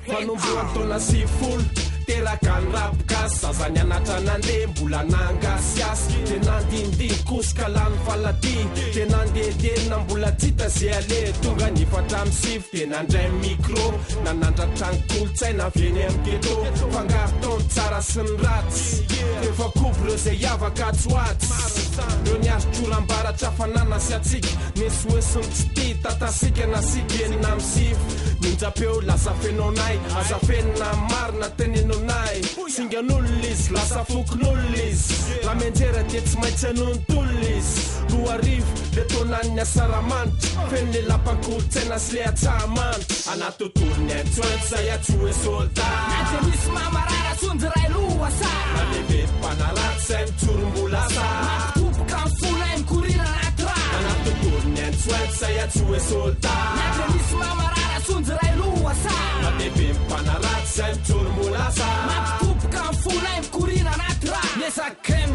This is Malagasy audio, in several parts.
Fanomboan-taona sy folo teraka ny rapika zazany anatra nandeha mbola nangasy tena andindiny kosoka lany faladiny tena andehadenina mbola tsita zay ale tonga ny fatra amin'ny sivy tena andray micro nanandratrany kolotsaina avy eny amin'ny ghetto fangaritaony tsara sy ny ratsy efa kobo reo zay avaka tsoatsy reo ny azotroram-baratra fanana sy atsika nisy oesiny tsy ty tatasika nasika enina amin'ny sivy ninjapeo lasa fenonay aza fenina marina tenenonay singan'olona izy lasa fokon'olona izy raha menjera dia tsy maintsy anontolona izy roa arivo le taonany asaramanitra feno le lapakolotsaina sy le atsahamanitra anaty tontolony antsointy zay atsoe soldat Nante misy mamarara sonjy ray loha sa Malebe panaraty zay mitsorom-bola sa Mampitomboka ny fonay mikorina anaty rano anaty tontolony antsointy zay atsoe soldat Nante misy mamarara sonjy ray loha sa Malebe panaraty zay mitsorom-bola sa Mampitomboka ny fonay mikorina anaty rano Nesakem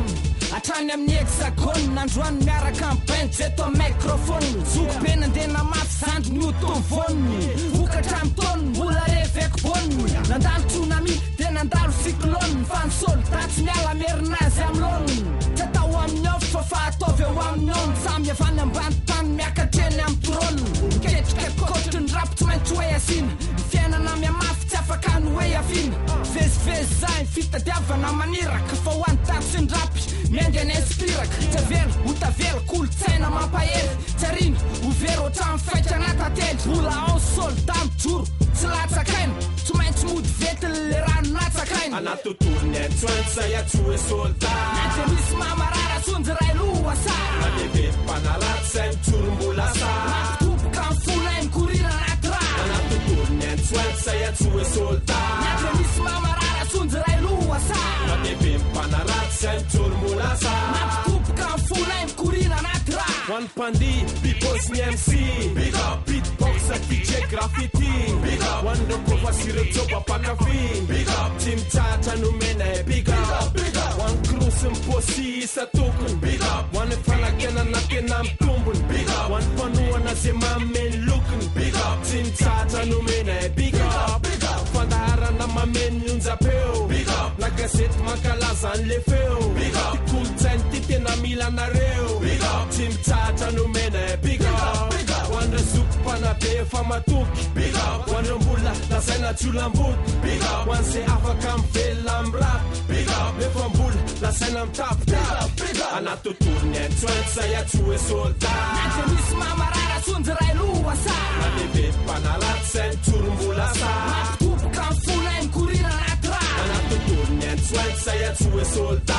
atrany amin'ny hexagone nandroany miaraka amin'ny bench eto microphone zoko be nandena mafy zandry miotovony vokatra amin'ny taony mbola reveko bony nandalo tsunami dia nandalo cyclone fa ny soldat tsy miala merinazy amilony tsy atao amin'ny ovo fa fahataovy eo amin'ny ono samy avany ambany tany miakatreny amin'ny trôny miketrika kotry ny rapo tsy maintsy hoe asina ny fiainana miamafy tsy afaka ny hoe afina vezivezy zay fitadiavana maniraka fa ho any taty sy ny rapy miendy any espiraka tsy avelo ho tavelo kolotsaina mampahely tsy arina ho very ohatrany faitra anatately mbola ao soldat mijoro tsy latsakaina tsy maintsy mody vety le rano natsakaina anaty tontolony antsointy zay atsoe soldat Nante misy mamarara sonjy ray loha sa Malebe panaraty zay mitsorom-bola sa Mampitomboka ny fonay mikorina anaty rano anaty tontolony antsointy zay atsoe soldat Nante misy mamarara sonjy ray loha sa Malebe panaraty zay mitsorom-bola sa Mampitomboka ny fonay mikorina anaty rano One Pandi, Bigos ny MC Big up, beatboxer, DJ graffiti Big up, one loko fasire tsoba pakafi Big up, team chacha numene Big up, big up, one cruise mposi isa tokun Big up, one falakena na tena mtumbun Big up, one panua na zema men lookin Big up, team chacha numene Big up, big up, fandahara na mamen yunza peo Big up, la gazette makalaza nle feo Big up, cool tenti tena mila na reo Big up, team chacha numene Big up, big up, one zouk pana be famatuki Big up, one mbula la sena chulambuki Big up, one se afaka mvela mrap Big up, lefa mbula la sena mtap Big up, anato tourne antsointy zay atsoe soldat Nante misy mamarara sonjy ray loha sa Malebe panaraty zay mitsorom-bola sa Mampitomboka ny fonay mikorina anaty rano anato tourne antsointy zay atsoe soldat